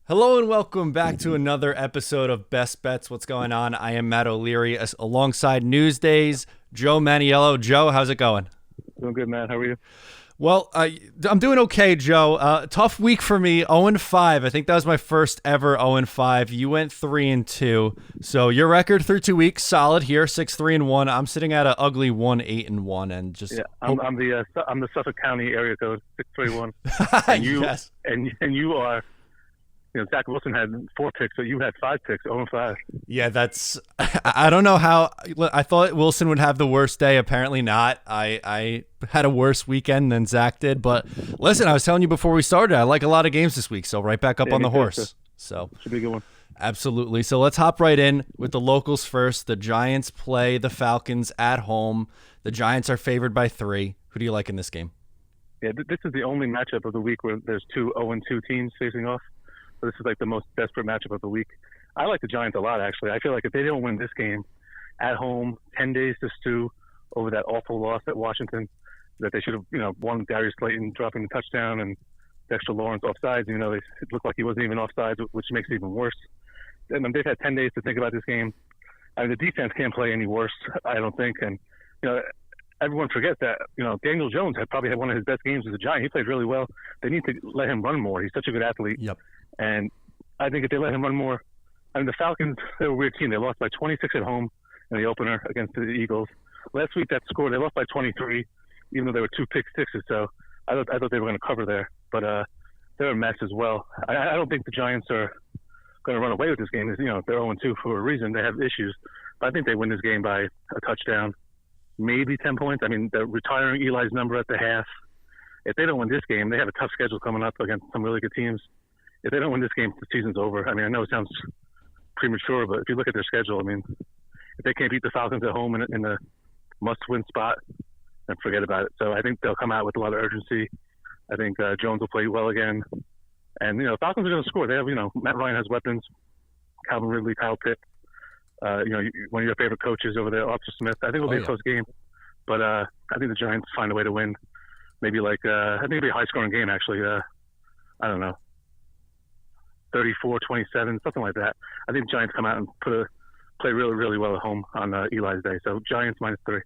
Hello and welcome back to another episode of Best Bets. What's going on? I am Matt O'Leary alongside Newsday's Joe Manniello. Joe, how's it going? Doing good, man. How are you? Well, I'm doing okay, Joe. Tough week for me. 0-5. I think that was my first ever 0-5. You went 3-2. So your record through 2 weeks, solid here, 6-3-1. I'm sitting at an ugly 1-8-1, and just Yeah, I'm the Suffolk County area code 631, and you yes. and you are. Zach Wilson had 4 picks, but you had 5 picks, 0-5. Yeah, that's. I don't know how. I thought Wilson would have the worst day. Apparently not. I had a worse weekend than Zach did. But listen, I was telling you before we started, I like a lot of games this week, so right back up on the horse. So should be a good one. Absolutely. So let's hop right in with the locals first. The Giants play the Falcons at home. The Giants are favored by 3. Who do you like in this game? Yeah, this is the only matchup of the week where there's two 0-2 teams facing off. So this is like the most desperate matchup of the week. I like the Giants a lot, actually. I feel like if they don't win this game at home, 10 days to stew over that awful loss at Washington, that they should have, won Darius Slayton dropping the touchdown and Dexter Lawrence offsides. It looked like he wasn't even offsides, which makes it even worse. And they've had 10 days to think about this game. I mean, the defense can't play any worse, I don't think. And, everyone forgets that, Daniel Jones probably had one of his best games as a Giant. He played really well. They need to let him run more. He's such a good athlete. Yep. And I think if they let him run more, the Falcons, they're a weird team. They lost by 26 at home in the opener against the Eagles. Last week, that score, they lost by 23, even though they were 2 pick sixes. So I thought they were going to cover there. But they're a mess as well. I don't think the Giants are going to run away with this game. They're 0-2 for a reason. They have issues. But I think they win this game by a touchdown, maybe 10 points. I mean, they're retiring Eli's number at the half. If they don't win this game, they have a tough schedule coming up against some really good teams. If they don't win this game, the season's over. I mean, I know it sounds premature, but if you look at their schedule, I mean, if they can't beat the Falcons at home in a must-win spot, then forget about it. So I think they'll come out with a lot of urgency. I think Jones will play well again. And, Falcons are going to score. They have, Matt Ryan has weapons. Calvin Ridley, Kyle Pitts. One of your favorite coaches over there, Arthur Smith. I think it'll be a close game. But I think the Giants find a way to win. Maybe I think it'll be a high-scoring game, actually. I don't know. 34-27, something like that. I think the Giants come out and play really, really well at home on Eli's day. So Giants -3.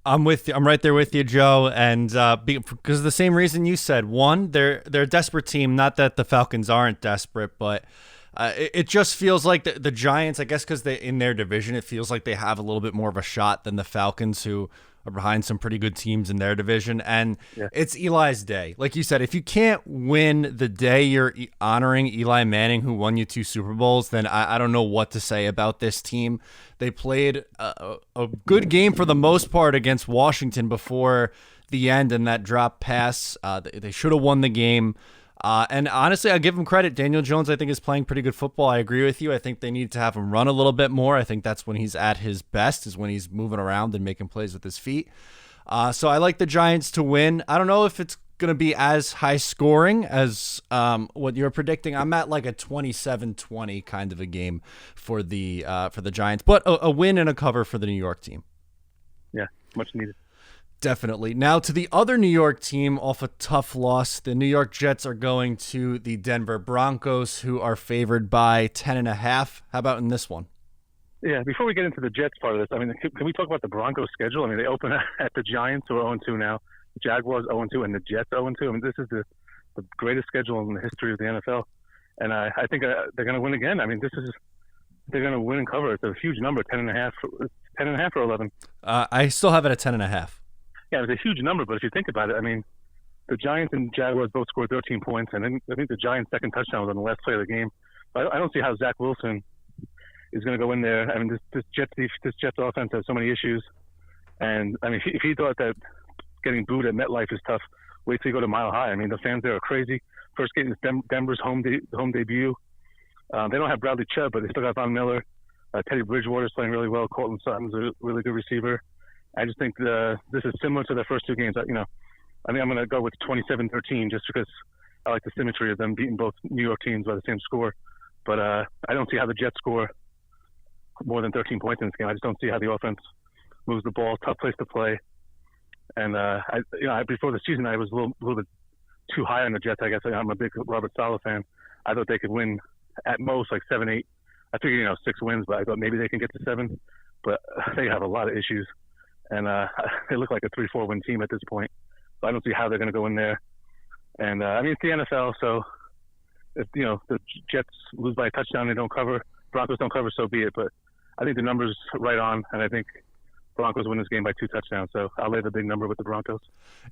I'm with you. I'm right there with you, Joe. And because of the same reason you said. One, they're a desperate team. Not that the Falcons aren't desperate, but it just feels like the Giants, I guess because they in their division, it feels like they have a little bit more of a shot than the Falcons, who are behind some pretty good teams in their division. And It's Eli's day. Like you said, if you can't win the day you're honoring Eli Manning, who won you 2 Super Bowls, then I don't know what to say about this team. They played a good game for the most part against Washington before the end and that drop pass. They should have won the game. And honestly, I'll give him credit. Daniel Jones, I think, is playing pretty good football. I agree with you. I think they need to have him run a little bit more. I think that's when he's at his best, is when he's moving around and making plays with his feet. So I like the Giants to win. I don't know if it's going to be as high scoring as what you're predicting. I'm at like a 27-20 kind of a game for the Giants, but a win and a cover for the New York team. Yeah, much needed. Definitely. Now to the other New York team off a tough loss. The New York Jets are going to the Denver Broncos, who are favored by 10.5. How about in this one? Yeah, before we get into the Jets part of this, I mean, can we talk about the Broncos schedule? I mean, they open at the Giants, who are 0-2 now, the Jaguars 0-2, and the Jets 0-2. I mean, this is the greatest schedule in the history of the NFL. And I think they're going to win again. I mean, they're going to win and cover. It's a huge number, 10.5 or 11. I still have it at 10.5. Yeah, it's a huge number, but if you think about it, I mean, the Giants and Jaguars both scored 13 points, and then I think the Giants' second touchdown was on the last play of the game. But I don't see how Zach Wilson is going to go in there. I mean, this Jets offense has so many issues, and I mean, if he thought that getting booed at MetLife is tough, wait till you go to Mile High. I mean, the fans there are crazy. First game is Denver's home debut. They don't have Bradley Chubb, but they still got Von Miller. Teddy Bridgewater's playing really well. Cortland Sutton's a really good receiver. I just think this is similar to their first 2 games. I think I'm going to go with 27-13 just because I like the symmetry of them beating both New York teams by the same score. But I don't see how the Jets score more than 13 points in this game. I just don't see how the offense moves the ball. Tough place to play. And before the season, I was a little bit too high on the Jets. I guess I'm a big Robert Saleh fan. I thought they could win at most like 7-8. I figured 6 wins, but I thought maybe they can get to 7. But they have a lot of issues, and they look like a 3-4 win team at this point. So I don't see how they're going to go in there. And it's the NFL, so if the Jets lose by a touchdown, they don't cover. Broncos don't cover, so be it. But I think the number's right on, and I think Broncos win this game by 2 touchdowns. So I'll lay the big number with the Broncos.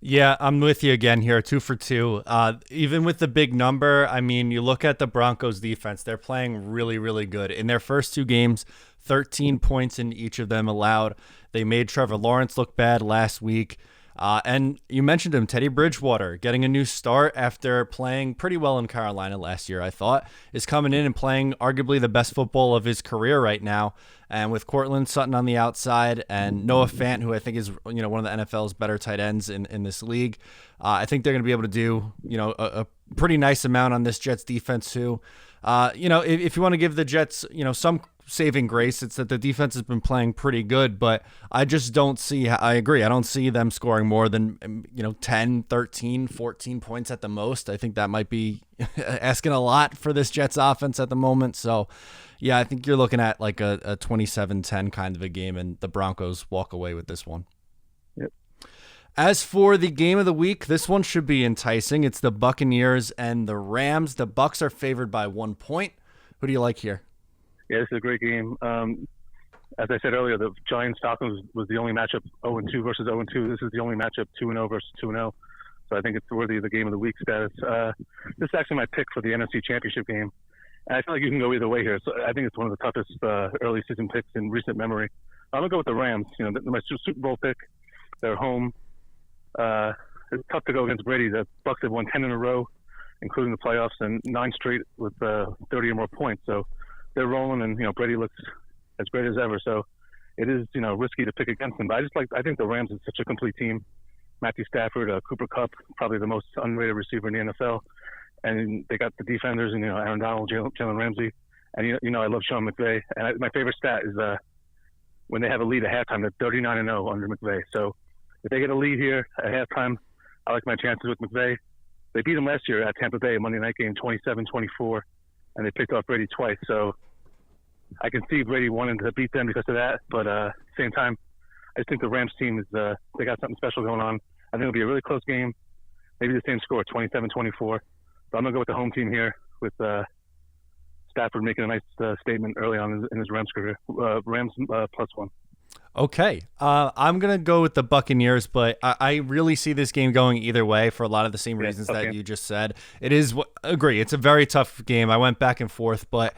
Yeah, I'm with you again here, 2 for 2. Even with the big number, I mean, you look at the Broncos defense, they're playing really, really good. In their first 2 games, 13 points in each of them allowed. They made Trevor Lawrence look bad last week. And you mentioned him, Teddy Bridgewater, getting a new start after playing pretty well in Carolina last year, I thought, is coming in and playing arguably the best football of his career right now. And with Cortland Sutton on the outside and Noah Fant, who I think is one of the NFL's better tight ends in this league, I think they're going to be able to do a pretty nice amount on this Jets defense too. If you want to give the Jets some saving grace, it's that the defense has been playing pretty good, but I just don't see, I agree, I don't see them scoring more than 10, 13, 14 points at the most. I think that might be asking a lot for this Jets offense at the moment. So yeah, I think you're looking at like a 27-10 kind of a game, and the Broncos walk away with this one. Yep. As for the game of the week, this one should be enticing. It's the Buccaneers and the Rams. The Bucs are favored by 1 point. Who do you like here? Yeah, this is a great game. As I said earlier, the Giants-Falcons was the only matchup 0-2 versus 0-2. This is the only matchup 2-0 versus 2-0. So I think it's worthy of the game of the week status. This is actually my pick for the NFC Championship game. And I feel like you can go either way here. So I think it's one of the toughest early season picks in recent memory. I'm going to go with the Rams. My Super Bowl pick. They're home. It's tough to go against Brady. The Bucs have won 10 in a row, including the playoffs, and 9 straight with 30 or more points. So they're rolling, and Brady looks as great as ever. So it is risky to pick against them. But I think the Rams is such a complete team. Matthew Stafford, Cooper Kupp, probably the most underrated receiver in the NFL, and they got the defenders, and Aaron Donald, Jalen Ramsey, and I love Sean McVay. And my favorite stat is when they have a lead at halftime, they're 39-0 under McVay. So if they get a lead here at halftime, I like my chances with McVay. They beat them last year at Tampa Bay, a Monday night game, 27-24. And they picked off Brady twice. So I can see Brady wanting to beat them because of that. But at the same time, I just think the Rams team they got something special going on. I think it'll be a really close game. Maybe the same score, 27-24. But I'm going to go with the home team here with Stafford making a nice statement early on in his Rams career. Rams +1. Okay. I'm going to go with the Buccaneers, but I really see this game going either way for a lot of the same reasons that you just said. Agree, it's a very tough game. I went back and forth, but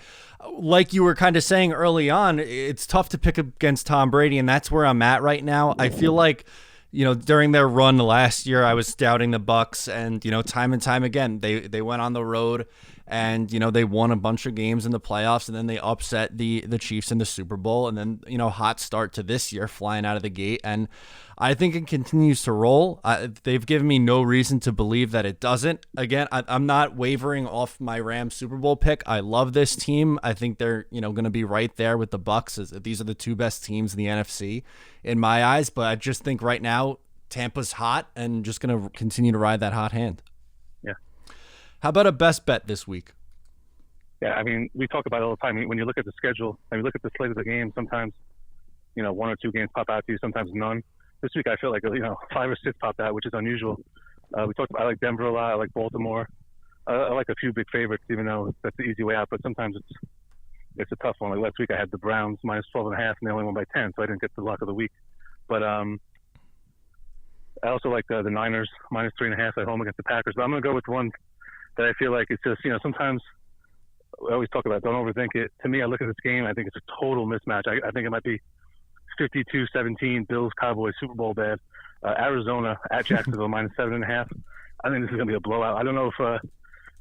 like you were kind of saying early on, it's tough to pick against Tom Brady, and that's where I'm at right now. I feel like, during their run last year, I was doubting the Bucs, and, time and time again, they went on the road and, they won a bunch of games in the playoffs, and then they upset the Chiefs in the Super Bowl, and then, hot start to this year, flying out of the gate. And I think it continues to roll. They've given me no reason to believe that it doesn't. Again, I'm not wavering off my Rams Super Bowl pick. I love this team. I think they're, going to be right there with the Bucs. These are the 2 best teams in the NFC in my eyes. But I just think right now Tampa's hot and just going to continue to ride that hot hand. Yeah. How about a best bet this week? Yeah, we talk about it all the time. When you look at the schedule and you look at the slate of the game, sometimes, 1 or 2 games pop out to you, sometimes none. This week I feel like 5 or 6 popped out, which is unusual. I like Denver a lot. I like Baltimore. I like a few big favorites, even though that's the easy way out. But sometimes it's a tough one. Like last week I had the Browns -12.5, and they only won by 10, so I didn't get the luck of the week. But I also like the Niners -3.5 at home against the Packers. But I'm going to go with one that I feel like it's just sometimes I always talk about don't overthink it. To me, I look at this game, I think it's a total mismatch. I think it might be 52-17, Bills, Cowboys, Super Bowl bad. Arizona at Jacksonville -7.5. I think this is going to be a blowout. I don't know if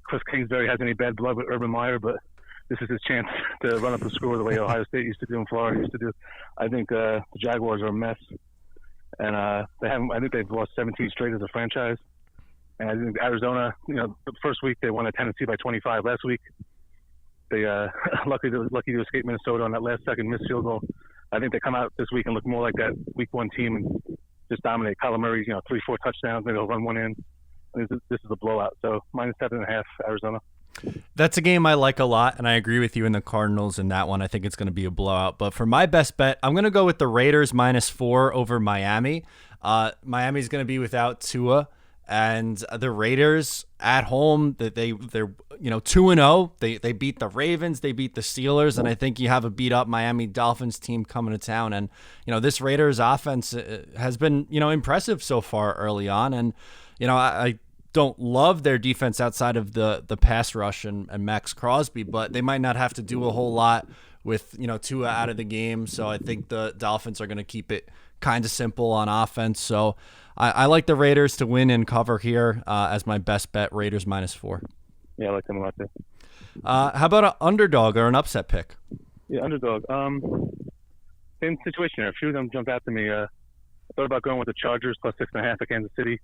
Cliff Kingsbury has any bad blood with Urban Meyer, but this is his chance to run up the score the way Ohio State used to do and Florida used to do. I think the Jaguars are a mess, and I think they've lost 17 straight as a franchise. And I think Arizona, the first week they won at Tennessee by 25. Last week they lucky to escape Minnesota on that last-second missed field goal. I think they come out this week and look more like that Week 1 team and just dominate. Kyler Murray, 3-4 touchdowns. Maybe they'll run one in. This is a blowout. So -7.5 Arizona. That's a game I like a lot, and I agree with you in the Cardinals in that one. I think it's going to be a blowout. But for my best bet, I'm going to go with the Raiders -4 over Miami. Miami's going to be without Tua, and the Raiders at home, they're 2-0. They beat the Ravens, they beat the Steelers, and I think you have a beat up Miami Dolphins team coming to town. And this Raiders offense has been impressive so far early on, and I don't love their defense outside of the pass rush and Max Crosby, but they might not have to do a whole lot with Tua out of the game. So I think the Dolphins are going to keep it kind of simple on offense. So I like the Raiders to win and cover here as my best bet. Raiders -4. Yeah, I like them a lot too. How about an underdog or an upset pick? Yeah, underdog. Same situation here. A few of them jumped out to me. I thought about going with the Chargers +6.5 at Kansas City.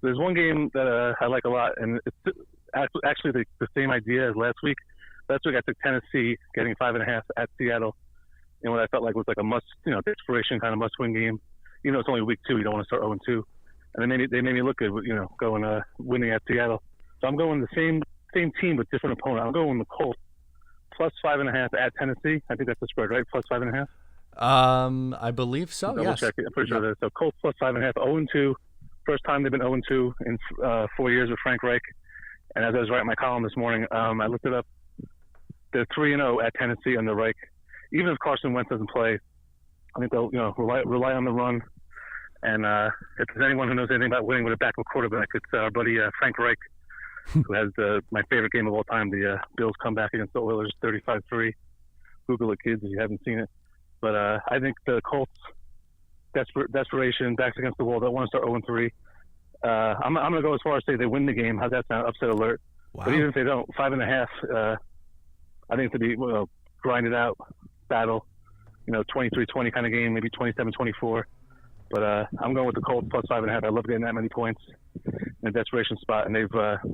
There's one game that I like a lot, and it's actually the same idea as last week. Last week I took Tennessee getting 5.5 at Seattle, and what I felt like was like a desperation kind of must-win game. It's only week 2, you don't want to start 0-2, and they made me look good, going winning at Seattle. So I'm going the same team but different opponent. I'm going the Colts +5.5 at Tennessee. I think that's the spread, right? +5.5. I believe so. Double yes. check it. I'm pretty sure that is. So Colts +5.5, 0-2. First time they've been 0-2 in 4 years with Frank Reich. And as I was writing my column this morning, I looked it up. They're 3-0 at Tennessee under Reich. Even if Carson Wentz doesn't play, I think they'll rely on the run. And if there's anyone who knows anything about winning with a backup quarterback, it's our buddy Frank Reich, who has my favorite game of all time, the Bills comeback against the Oilers, 35-3. Google it, kids, if you haven't seen it. But I think the Colts, desperation, backs against the wall, don't want to start 0-3. I'm going to go as far as say they win the game. How's that sound? Upset alert. Wow. But even if they don't, 5.5, I think to be grinded out battle, 23-20 kind of game, maybe 27-24. But I'm going with the Colts +5.5. I love getting that many points in a desperation spot, and they've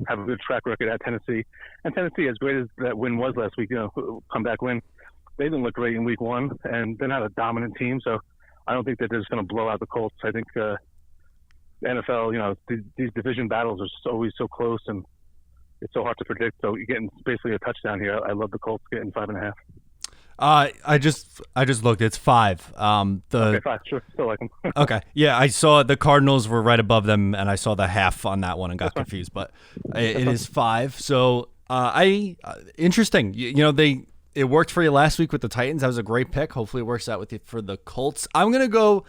have a good track record at Tennessee. And Tennessee, as great as that win was last week, comeback win, they didn't look great in week 1, and they're not a dominant team, so I don't think that they're just going to blow out the Colts. I think the NFL, these division battles are always so close, and it's so hard to predict. So you're getting basically a touchdown here. I love the Colts getting 5.5. I just looked. It's 5. Okay, 5. Sure, still like them. Okay, yeah, I saw the Cardinals were right above them, and I saw the half on that one and got confused. But it is 5. So interesting. It worked for you last week with the Titans. That was a great pick. Hopefully it works out with you for the Colts. I'm going to go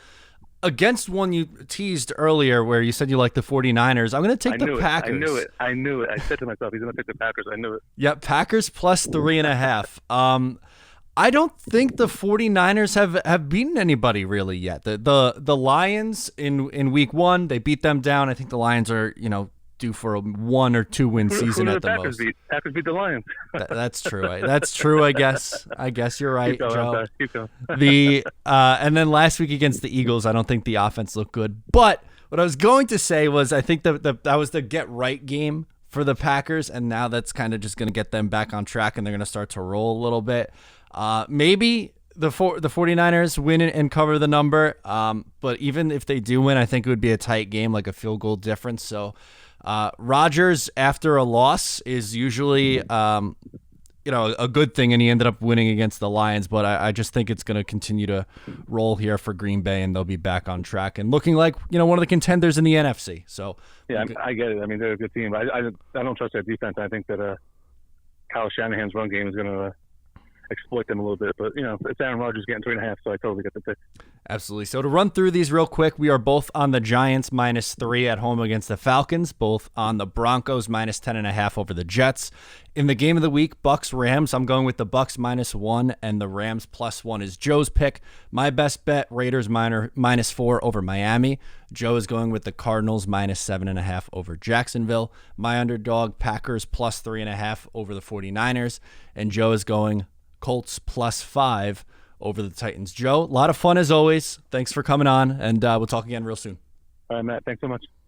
against one you teased earlier where you said you like the 49ers. I'm going to take the Packers. I knew it. I said to myself, he's going to pick the Packers. I knew it. Yeah, Packers +3.5. I don't think the 49ers have beaten anybody really yet. The Lions in week 1, they beat them down. I think the Lions are, due for a 1 or 2 win season at the Packers most. Packers beat the Lions. That's true. That's true. I guess you're right, Keep going, Joe. Keep going. And then last week against the Eagles, I don't think the offense looked good. But what I was going to say was I think that was the get right game for the Packers, and now that's kind of just going to get them back on track, and they're going to start to roll a little bit. Maybe the 49ers win and cover the number, but even if they do win, I think it would be a tight game, like a field goal difference. So Rodgers, after a loss, is usually a good thing, and he ended up winning against the Lions. But I just think it's going to continue to roll here for Green Bay, and they'll be back on track and looking like one of the contenders in the NFC. So yeah, I get it. I mean, they're a good team. I don't trust their defense. I think that Kyle Shanahan's run game is going to exploit them a little bit, but it's Aaron Rodgers getting 3.5, so I totally get the pick. Absolutely. So to run through these real quick, we are both on the Giants -3 at home against the Falcons, both on the Broncos -10.5 over the Jets. In the game of the week, Bucks Rams, I'm going with the Bucks -1 and the Rams +1 is Joe's pick. My best bet, Raiders -4 over Miami. Joe is going with the Cardinals -7.5 over Jacksonville. My underdog, Packers +3.5 over the 49ers, and Joe is going Colts +5 over the Titans. Joe, a lot of fun as always. Thanks for coming on, and we'll talk again real soon. All right, Matt. Thanks so much.